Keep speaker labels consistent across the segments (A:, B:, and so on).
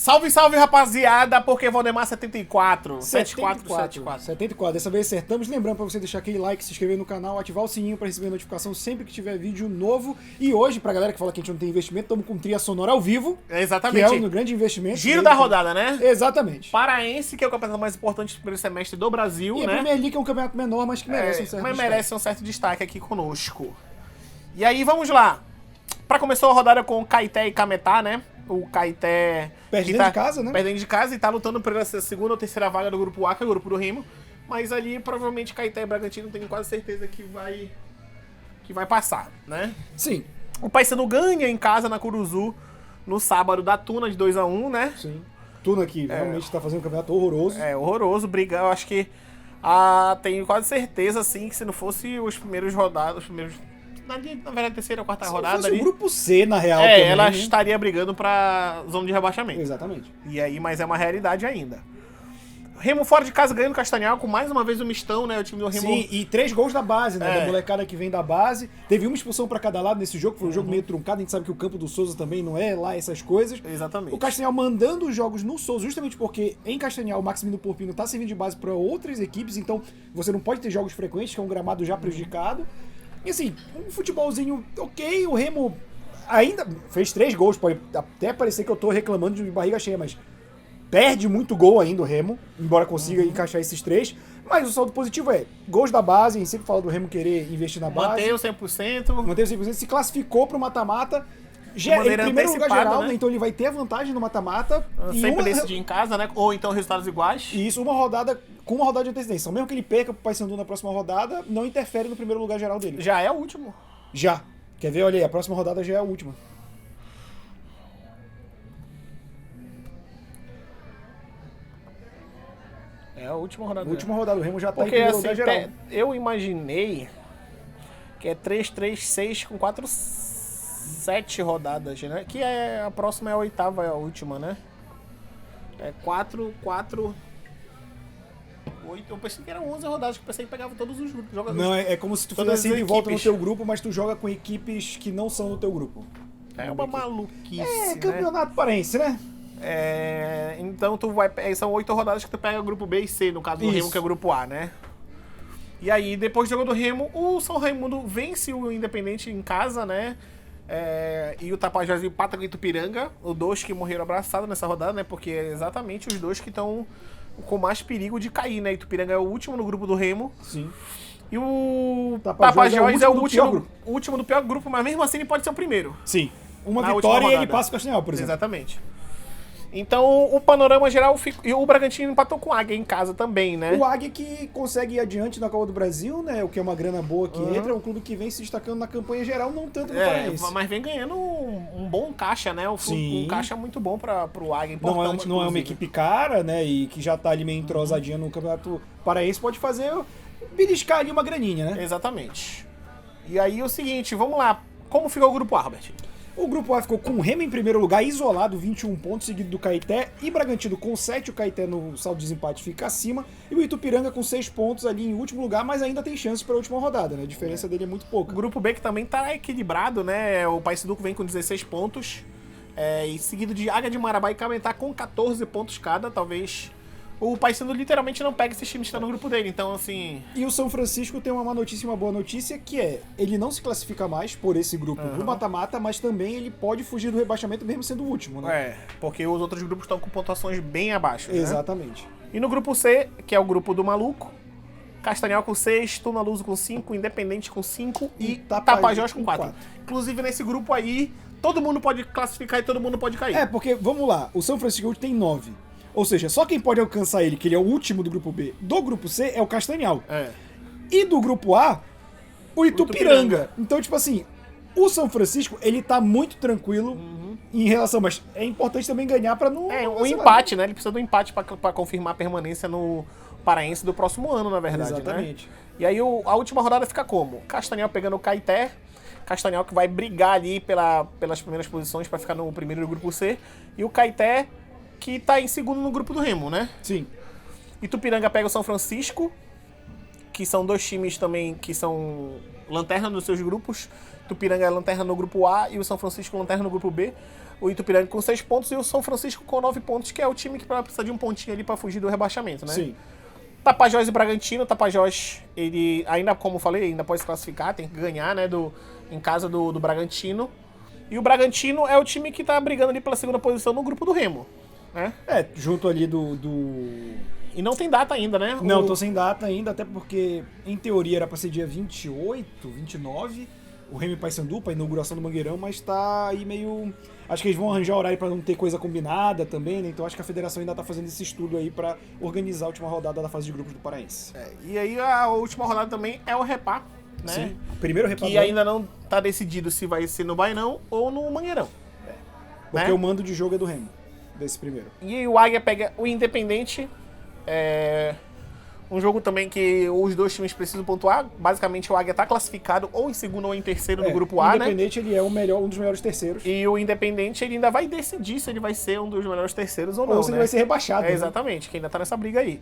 A: Salve, salve, rapaziada, porque Valdemar 74. 74.
B: Dessa vez acertamos. Lembrando pra você deixar aquele like, se inscrever no canal, ativar o sininho pra receber notificação sempre que tiver vídeo novo. E hoje, pra galera que fala que a gente não tem investimento, estamos com trilha sonora ao vivo.
A: Exatamente.
B: Que é um grande investimento.
A: Giro da rodada, né?
B: Exatamente.
A: Paraense, que é o campeonato mais importante do primeiro semestre do Brasil,
B: e
A: né?
B: a Premier League é um campeonato menor, mas que merece um certo
A: mas
B: destaque.
A: merece um certo destaque aqui conosco. E aí, vamos lá. Pra começar a rodada com Caeté e Cametá, né? O Caeté...
B: Perde dentro de casa, né?
A: Perde dentro de casa e tá lutando por essa segunda ou terceira vaga do grupo A, que é o grupo do Remo. Mas ali, provavelmente, Caeté e Bragantino tenho quase certeza que vai passar, né?
B: Sim.
A: O Paysandu ganha em casa na Curuzu no sábado da Tuna de 2-1, né?
B: Sim. Tuna que realmente tá fazendo um campeonato horroroso.
A: É, horroroso. Briga, eu acho que tenho quase certeza, assim, que se não fosse os primeiros rodados, na verdade, terceira ou quarta rodada
B: fosse
A: ali,
B: o grupo C, na real, também,
A: ela
B: né?
A: estaria brigando pra zona de rebaixamento.
B: Exatamente.
A: E aí, mas é uma realidade ainda. Remo fora de casa ganhando o Castanhal, com mais uma vez o mistão, né? O time do Remo.
B: Sim, e 3 gols da base, né? Da molecada que vem da base. Teve uma expulsão pra cada lado nesse jogo, foi um jogo meio truncado. A gente sabe que o campo do Souza também não é lá essas coisas.
A: Exatamente.
B: O Castanhal mandando os jogos no Souza, justamente porque em Castanhal o Maximino Porpino tá servindo de base pra outras equipes, então você não pode ter jogos frequentes, que é um gramado já prejudicado. E assim, um futebolzinho ok, o Remo ainda fez 3 gols, pode até parecer que eu tô reclamando de barriga cheia, mas perde muito gol ainda o Remo, embora consiga encaixar esses 3. Mas o saldo positivo é gols da base, a gente sempre fala do Remo querer investir na base.
A: Manteve o 100%.
B: Manteve o 100%, se classificou pro mata-mata. Ele
A: maneira
B: primeiro lugar
A: antecipada,
B: geral,
A: né?
B: Então ele vai ter a vantagem no mata-mata.
A: Sempre decidir em casa, né? Ou então resultados iguais.
B: E isso com uma rodada de antecedência. Mesmo que ele perca pro Paysandu na próxima rodada, não interfere no primeiro lugar geral dele.
A: Já é o último.
B: Já. Quer ver? Olha aí, a próxima rodada já é a última.
A: É a última rodada.
B: A última rodada, o Remo já tá em
A: Porque
B: primeiro
A: assim,
B: lugar geral.
A: eu imaginei que é 3-3-6 com 7 rodadas, né? Que a próxima é a oitava, é a última, né? É 4, 8. Eu pensei que eram 11 rodadas, que eu pensei que pegava todos os jogadores.
B: Não, é como se tu
A: todas
B: fizesse
A: as
B: de volta no
A: equipes.
B: teu grupo, mas tu joga com equipes que não são no teu grupo.
A: É uma maluquice,
B: É,
A: né?
B: campeonato paraense, né?
A: Então são 8 rodadas que tu pega o grupo B e C, no caso do
B: Isso.
A: Remo, que é o grupo A, né? E aí, depois do jogo do Remo, o São Raimundo vence o Independente em casa, né? E o Tapajós empata com o Itupiranga, os dois que morreram abraçados nessa rodada, né? Porque é exatamente os dois que estão com mais perigo de cair, né? Itupiranga é o último no grupo do Remo.
B: Sim.
A: E o
B: Tapajós
A: Tapajós é o
B: último
A: último do pior grupo, mas mesmo assim ele pode ser o primeiro.
B: Sim. Uma
A: Na
B: vitória
A: última
B: e ele
A: rodada.
B: passa o Castanhal, por exemplo.
A: Exatamente. Então, o panorama geral, e o Bragantino empatou com o Águia em casa também, né?
B: O Águia que consegue ir adiante na Copa do Brasil, né? O que é uma grana boa que entra. É um clube que vem se destacando na campanha geral, não tanto no Paraense.
A: Mas vem ganhando um bom caixa, né?
B: Sim.
A: Um caixa muito bom pro Águia,
B: Não é,
A: importante.
B: não é uma
A: inclusive.
B: equipe cara, né? E que já tá ali meio entrosadinha no Campeonato Paraense, pode fazer beliscar ali uma graninha, né?
A: Exatamente. E aí, o seguinte, vamos lá. Como ficou o grupo A, Robert?
B: O grupo A ficou com o Remo em primeiro lugar, isolado, 21 pontos, seguido do Caeté e Bragantino com 7. O Caeté no saldo de desempate fica acima. E o Itupiranga com 6 pontos ali em último lugar, mas ainda tem chances para a última rodada, né? A diferença dele é muito
A: O
B: pouca.
A: grupo B que também tá equilibrado, né? O Paysandu vem com 16 pontos. E seguido de Águia de Marabá e Cametá com 14 pontos cada, talvez. O Paysandu literalmente não pega esses times que estão no grupo dele, então assim...
B: E o São Francisco tem uma má notícia e uma boa notícia, que é, ele não se classifica mais por esse grupo do mata-mata, mas também ele pode fugir do rebaixamento mesmo sendo o último, né?
A: Porque os outros grupos estão com pontuações bem abaixo, né?
B: Exatamente.
A: E no grupo C, que é o grupo do maluco, Castanhal com 6, Tuna Luso com 5, Independente com 5 e Tapajós com 4. Inclusive nesse grupo aí, todo mundo pode classificar e todo mundo pode cair.
B: Porque, vamos lá, o São Francisco tem 9. Ou seja, só quem pode alcançar ele, que ele é o último do grupo B, do grupo C, é o Castanhal. E do grupo A, o Itupiranga. Então, tipo assim, o São Francisco, ele tá muito tranquilo em relação, mas é importante também ganhar pra não...
A: Um empate, né? Ele precisa do empate pra confirmar a permanência no Paraense do próximo ano, na verdade,
B: Exatamente.
A: né? E aí a última rodada fica como? Castanhal pegando o Caeté, Castanhal que vai brigar ali pelas primeiras posições pra ficar no primeiro do grupo C, e o Caeté que tá em segundo no grupo do Remo, né?
B: Sim.
A: Itupiranga pega o São Francisco, que são dois times também que são lanterna nos seus grupos. Itupiranga é lanterna no grupo A e o São Francisco lanterna no grupo B. O Itupiranga com 6 pontos e o São Francisco com 9 pontos, que é o time que precisa de um pontinho ali pra fugir do rebaixamento, né?
B: Sim.
A: Tapajós e Bragantino. Tapajós, ele ainda, como eu falei, ainda pode se classificar, tem que ganhar, né, em casa do Bragantino. E o Bragantino é o time que tá brigando ali pela segunda posição no grupo do Remo, né?
B: Junto ali do...
A: E não tem data ainda, né?
B: Não, tô sem data ainda, até porque, em teoria, era pra ser dia 28, 29, o Remo e Paysandu, pra inauguração do Mangueirão, mas tá aí meio... Acho que eles vão arranjar horário pra não ter coisa combinada também, né? Então acho que a federação ainda tá fazendo esse estudo aí pra organizar a última rodada da fase de grupos do Paraense.
A: E aí a última rodada também é o Repá, né?
B: Sim, primeiro Repá.
A: Que ainda não tá decidido se vai ser no Bainão ou no Mangueirão.
B: Porque
A: né?
B: o mando de jogo é do Remo, desse primeiro.
A: E aí o Águia pega o Independente. Um jogo também que os dois times precisam pontuar. Basicamente o Águia tá classificado ou em segundo ou em terceiro do grupo A,
B: o Independente, ele é um dos melhores terceiros.
A: E o Independente ele ainda vai decidir se ele vai ser um dos melhores terceiros ou não,
B: ou se ele vai ser rebaixado. Né?
A: Exatamente, que ainda tá nessa briga aí.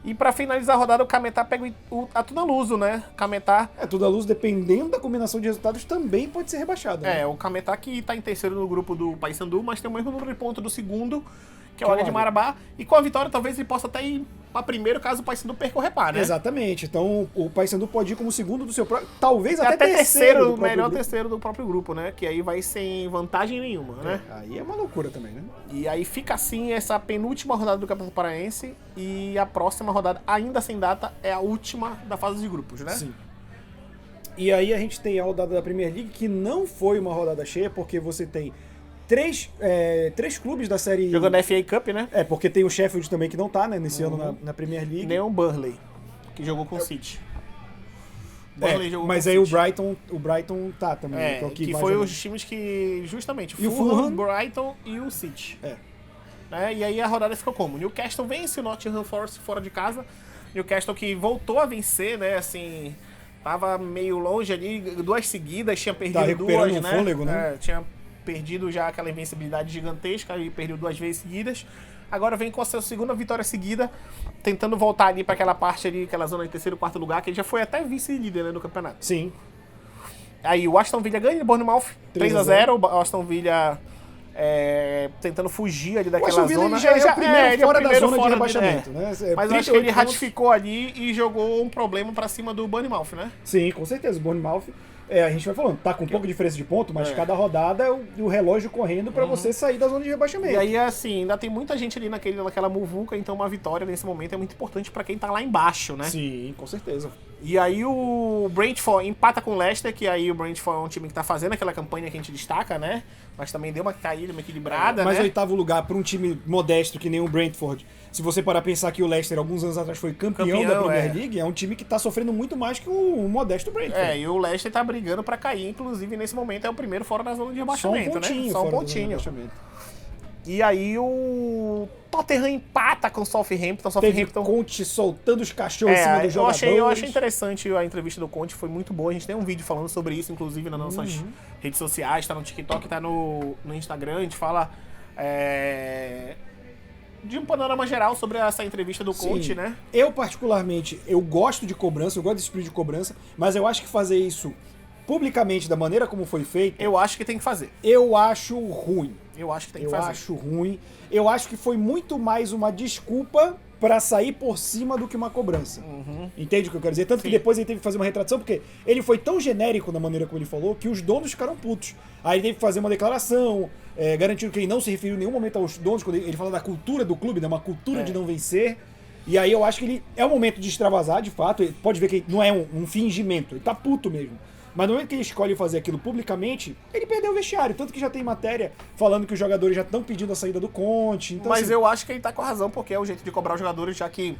A: E pra finalizar a rodada, o Cametá pega a Tunaluso, né? Cametá...
B: Tunaluso, dependendo da combinação de resultados, também pode ser rebaixado. Né?
A: O Cametá que tá em terceiro no grupo do Paysandu, mas tem o mesmo número de pontos do segundo, que é o Águia de Marabá. E com a vitória, talvez ele possa até ir pra primeiro, caso o Paysandu perca o Repá, né?
B: Exatamente. Então, o Paysandu pode ir como segundo do seu próprio... Talvez até
A: terceiro,
B: do
A: melhor
B: grupo.
A: terceiro do próprio grupo, né? Que aí vai sem vantagem nenhuma, né?
B: Aí é uma loucura também, né?
A: E aí fica assim essa penúltima rodada do Campeonato Paraense e a próxima rodada, ainda sem data, é a última da fase de grupos, né?
B: Sim. E aí a gente tem a rodada da Premier League, que não foi uma rodada cheia, porque você tem três clubes da série...
A: Jogando a FA Cup, né?
B: Porque tem o Sheffield também, que não tá, né, nesse ano na Premier League.
A: Nem o Burnley, que jogou com o City. Burnley jogou
B: mas
A: com
B: aí
A: o City.
B: o Brighton tá também. Então,
A: que foi os times que, justamente,
B: E o
A: Fulham,
B: Fulham?
A: Brighton e o City. Né? E aí a rodada ficou como? Newcastle vence o Nottingham Forest fora de casa. Newcastle que voltou a vencer, né, assim... Tava meio longe ali, 2 seguidas, tinha perdido
B: recuperando
A: 2,
B: um fôlego, né?
A: Tinha perdido já aquela invencibilidade gigantesca e perdeu 2 vezes seguidas. Agora vem com a sua segunda vitória seguida, tentando voltar ali para aquela parte ali, aquela zona de terceiro, quarto lugar, que ele já foi até vice-líder, né, no campeonato.
B: Sim.
A: Aí o Aston Villa ganha de Bournemouth, 3-0, o Aston Villa tentando fugir ali daquela zona.
B: Ele já é o primeiro fora da zona de rebaixamento, né?
A: Mas eu acho que ele ratificou ali e jogou um problema para cima do Bournemouth, né?
B: Sim, com certeza. O Bournemouth, a gente vai falando, tá com um pouco de diferença de ponto, mas cada rodada é o relógio correndo pra você sair da zona de rebaixamento.
A: E aí, assim, ainda tem muita gente ali naquela muvuca, então uma vitória nesse momento é muito importante pra quem tá lá embaixo, né?
B: Sim, com certeza.
A: E aí o Brentford empata com o Leicester, que aí o Brentford é um time que tá fazendo aquela campanha que a gente destaca, né? Mas também deu uma caída, uma equilibrada,
B: mas
A: né?
B: Mas 8º lugar pra um time modesto que nem o Brentford, se você parar a pensar que o Leicester alguns anos atrás foi campeão da Premier League, é um time que tá sofrendo muito mais que o modesto Brentford.
A: E o Leicester tá brigando pra cair, inclusive nesse momento é o primeiro fora da zona de rebaixamento, né? Só um pontinho. E aí o Tottenham empata com o Southampton.
B: Teve Conte soltando os cachorros em cima dos jogadores.
A: Eu achei interessante a entrevista do Conte, foi muito boa. A gente tem um vídeo falando sobre isso, inclusive nas nossas redes sociais, tá no TikTok, tá no Instagram. A gente fala de um panorama geral sobre essa entrevista do Conte, né?
B: Eu, particularmente, eu gosto de cobrança, eu gosto desse espírito de cobrança, mas eu acho que fazer isso publicamente, da maneira como foi feito...
A: Eu acho que tem que fazer.
B: Eu acho ruim.
A: Eu acho que tem que fazer.
B: Eu acho ruim. Eu acho que foi muito mais uma desculpa pra sair por cima do que uma cobrança. Entende o que eu quero dizer? Tanto que depois ele teve que fazer uma retratação, porque ele foi tão genérico na maneira como ele falou, que os donos ficaram putos. Aí ele teve que fazer uma declaração, garantindo que ele não se referiu em nenhum momento aos donos, quando ele fala da cultura do clube, né, uma cultura de não vencer. E aí eu acho que ele é o momento de extravasar, de fato. Ele pode ver que não é um fingimento, ele tá puto mesmo. Mas no momento que ele escolhe fazer aquilo publicamente, ele perdeu o vestiário. Tanto que já tem matéria falando que os jogadores já estão pedindo a saída do Conte. Então,
A: mas
B: assim,
A: eu acho que ele tá com razão, porque é o jeito de cobrar os jogadores, já que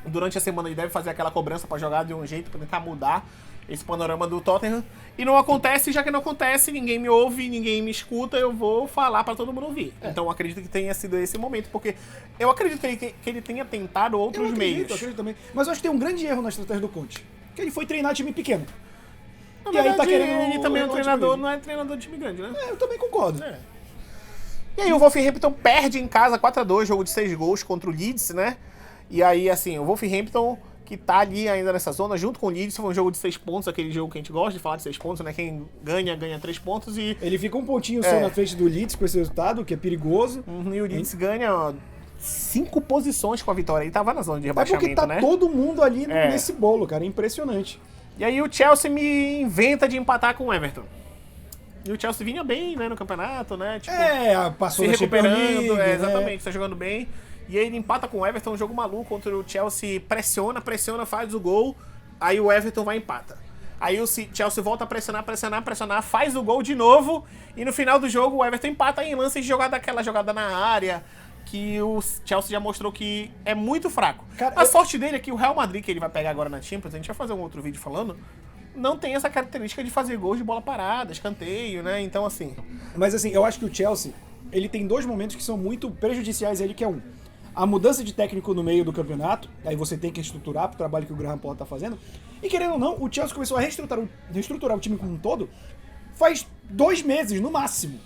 A: durante a semana ele deve fazer aquela cobrança pra jogar de um jeito, pra tentar mudar esse panorama do Tottenham. E não acontece, já que não acontece, ninguém me ouve, ninguém me escuta, eu vou falar pra todo mundo ouvir. Então eu acredito que tenha sido esse momento, porque eu acredito que ele tenha tentado outros meios.
B: Eu acredito também. Mas eu acho que tem um grande erro na estratégia do Conte, que ele foi treinar time pequeno.
A: Na verdade, aí tá querendo ele também é um treinador, não é treinador de time grande, né?
B: Eu também concordo.
A: E aí o Wolverhampton perde em casa 4-2, jogo de 6 gols contra o Leeds, né? E aí, assim, o Wolverhampton, que tá ali ainda nessa zona, junto com o Leeds. Foi um jogo de 6 pontos, aquele jogo que a gente gosta de falar de 6 pontos, né? Quem ganha 3 pontos e...
B: Ele fica um pontinho só na frente do Leeds com esse resultado, que é perigoso.
A: E o Leeds ganha 5 posições com a vitória. Ele tava na zona de rebaixamento,
B: porque tá
A: né?
B: todo mundo ali nesse bolo, cara. É impressionante.
A: E aí o Chelsea me inventa de empatar com o Everton. E o Chelsea vinha bem, né, no campeonato, né? Tipo,
B: passou
A: se
B: da Champions
A: recuperando,
B: League,
A: exatamente, tá jogando bem. E aí ele empata com o Everton, um jogo maluco, contra o Chelsea, pressiona, faz o gol, aí o Everton vai e empata. Aí o Chelsea volta a pressionar, faz o gol de novo, e no final do jogo o Everton empata em lance de jogada, aquela jogada na área, que o Chelsea já mostrou que é muito fraco.
B: Cara,
A: a sorte dele é que o Real Madrid, que ele vai pegar agora na Champions, a gente vai fazer um outro vídeo falando, não tem essa característica de fazer gols de bola parada, escanteio, né? Então, assim...
B: Mas, assim, eu acho que o Chelsea, ele tem 2 momentos que são muito prejudiciais a ele, que é a mudança de técnico no meio do campeonato, aí você tem que estruturar pro trabalho que o Graham Potter tá fazendo, e querendo ou não, o Chelsea começou a reestruturar o time como um todo faz 2 meses, no máximo.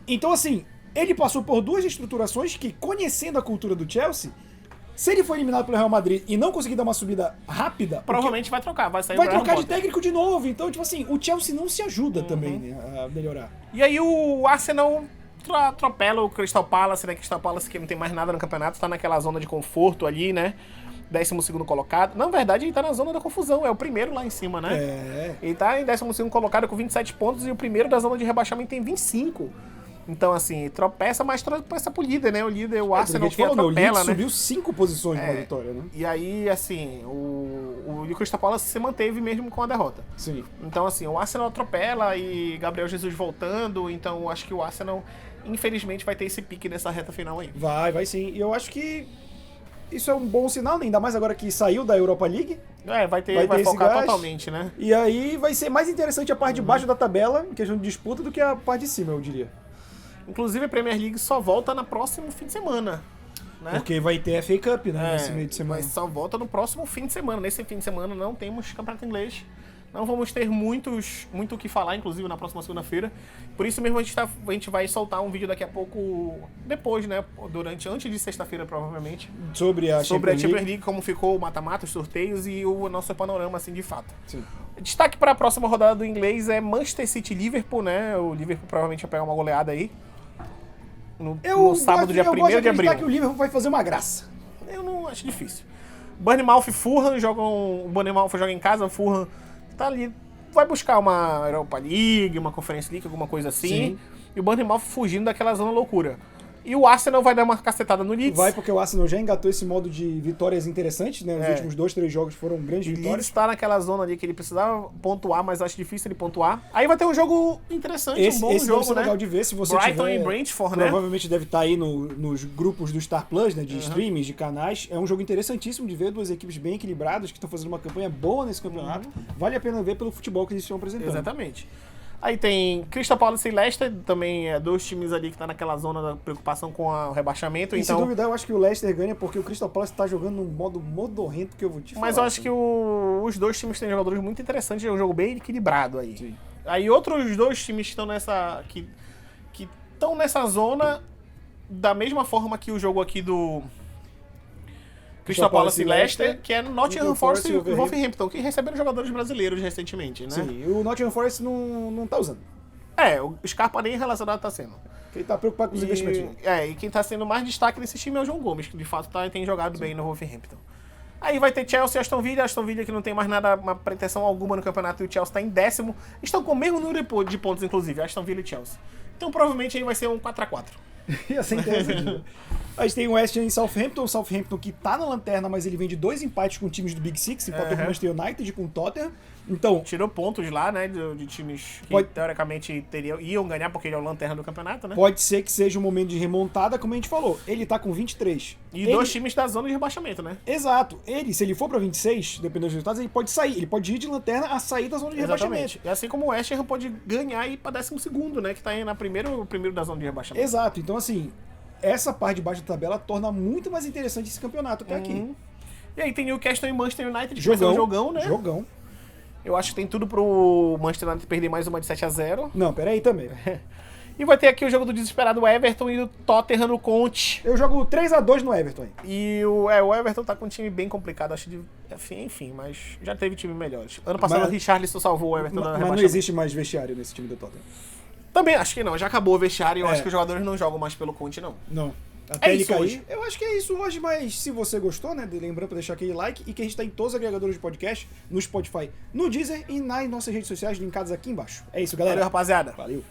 B: Então, assim, ele passou por 2 estruturações que, conhecendo a cultura do Chelsea, se ele for eliminado pelo Real Madrid e não conseguir dar uma subida rápida...
A: Provavelmente vai trocar, vai sair
B: vai
A: o Graham
B: trocar de
A: Potter.
B: técnico de novo. Então, tipo assim, o Chelsea não se ajuda também, né, a melhorar.
A: E aí o Arsenal atropela o Crystal Palace, né? Crystal Palace que não tem mais nada no campeonato, tá naquela zona de conforto ali, né? 12º colocado. Na verdade, ele tá na zona da confusão, é o primeiro lá em cima, né? Ele tá em 12º colocado com 27 pontos e o primeiro da zona de rebaixamento tem 25. Então, assim, tropeça, mas tropeça pro líder, né? O líder, o Arsenal que atropela,
B: o Leeds
A: né?
B: subiu 5 posições na vitória, né?
A: E aí, assim, o Crystal Palace se manteve mesmo com a derrota.
B: Sim.
A: Então, assim, o Arsenal atropela e Gabriel Jesus voltando, então eu acho que o Arsenal, infelizmente, vai ter esse pique nessa reta final aí.
B: Vai sim. E eu acho que isso é um bom sinal, ainda mais agora que saiu da Europa League.
A: Vai focar totalmente, né?
B: E aí vai ser mais interessante a parte de baixo da tabela, em questão de disputa, do que a parte de cima, eu diria.
A: Inclusive, a Premier League só volta no próximo fim de semana, né?
B: Porque vai ter FA Cup, né, nesse meio de semana.
A: Mas só volta no próximo fim de semana. Nesse fim de semana não temos campeonato inglês. Não vamos ter muito o que falar, inclusive, na próxima segunda-feira. Por isso mesmo a gente vai soltar um vídeo daqui a pouco, depois, né? Antes de sexta-feira, provavelmente.
B: Sobre a Champions
A: League, como ficou o mata-mata, os sorteios e o nosso panorama, assim, de fato.
B: Sim.
A: Destaque para a próxima rodada do inglês é Manchester City e Liverpool, né? O Liverpool provavelmente vai pegar uma goleada aí. No sábado, dia 1º de abril.
B: Que o Liverpool vai fazer uma graça.
A: Eu não acho difícil. Bournemouth e Fulham o Bournemouth joga em casa, o Fulham tá ali, vai buscar uma Europa League, uma Conference League, alguma coisa assim.
B: Sim.
A: E o Bournemouth fugindo daquela zona loucura. E o Arsenal vai dar uma cacetada no Leeds.
B: Vai, porque o Arsenal já engatou esse modo de vitórias interessantes, né? Os últimos 2, 3 jogos foram grandes vitórias.
A: O Leeds tá naquela zona ali que ele precisava pontuar, mas acho difícil ele pontuar. Aí vai ter um jogo interessante, um bom
B: esse
A: jogo,
B: deve ser
A: né?
B: legal de ver, se você
A: Brighton
B: tiver,
A: e Brentford, né?
B: provavelmente deve estar aí nos grupos do Star Plus, né? De streams, de canais. É um jogo interessantíssimo de ver, 2 equipes bem equilibradas, que estão fazendo uma campanha boa nesse campeonato. Vale a pena ver pelo futebol que eles estão apresentando.
A: Exatamente. Aí tem Crystal Palace e Leicester, também 2 times ali que tá naquela zona da preocupação com o rebaixamento.
B: E
A: então...
B: se duvidar, eu acho que o Leicester ganha porque o Crystal Palace tá jogando num modo modorrento que eu vou te falar.
A: Mas eu acho que os 2 times têm jogadores muito interessantes, é um jogo bem equilibrado aí.
B: Sim.
A: Aí outros 2 times que estão que estão nessa zona da mesma forma que o jogo aqui do Crystal Palace e Leicester, que é Nottingham Forest e Wolverhampton, que receberam jogadores brasileiros recentemente, né?
B: Sim, e o Nottingham Forest não tá usando.
A: O Scarpa nem relacionado tá sendo.
B: Ele tá preocupado com os investimentos.
A: E quem tá sendo mais destaque nesse time é o João Gomes, que de fato tem jogado bem no Wolverhampton. Aí vai ter Chelsea e Aston Villa que não tem mais nada, uma pretensão alguma no campeonato, e o Chelsea tá em 10º. Estão com o mesmo número de pontos, inclusive, Aston Villa e Chelsea. Então provavelmente aí vai ser um 4x4.
B: Ia ser interessante. A gente tem o West Ham e Southampton que tá na lanterna, mas ele vem de 2 empates com times do Big Six, empatou com o Manchester United e com o Tottenham. Então,
A: tirou pontos lá, né, de times que teoricamente iam ganhar, porque ele é o lanterna do campeonato, né?
B: Pode ser que seja um momento de remontada, como a gente falou. Ele tá com 23.
A: E 2 times da zona de rebaixamento, né?
B: Exato. Se ele for pra 26, dependendo dos resultados, ele pode sair. Ele pode ir de lanterna a sair da zona de rebaixamento.
A: E assim como o West Ham pode ganhar e ir pra 12º, né, que tá aí o primeiro da zona de rebaixamento.
B: Exato. Então, assim, essa parte de baixo da tabela torna muito mais interessante esse campeonato até aqui.
A: E aí tem o Newcastle e Manchester United, que vai ser um jogão, né?
B: Jogão.
A: Eu acho que tem tudo pro Manchester United perder mais uma de 7-0.
B: Não, peraí também.
A: E vai ter aqui o jogo do desesperado Everton e o Tottenham no Conte.
B: Eu jogo 3x2 no Everton aí.
A: E o Everton tá com um time bem complicado, acho de. Enfim, mas já teve time melhores. Ano passado
B: Mas-
A: o Richarlison salvou o Everton na
B: Mas não
A: rebaixamento.
B: existe mais vestiário nesse time do Tottenham.
A: Também acho que não, já acabou o vestiário e eu
B: É.
A: acho que os jogadores não jogam mais pelo Conte, não.
B: Não. Até ele
A: isso
B: cair.
A: hoje.
B: Eu acho que é isso hoje, mas se você gostou, né? Lembrando pra deixar aquele like e que a gente tá em todos os agregadores de podcast, no Spotify, no Deezer e nas nossas redes sociais linkadas aqui embaixo. É isso, galera.
A: Valeu, rapaziada.
B: Valeu.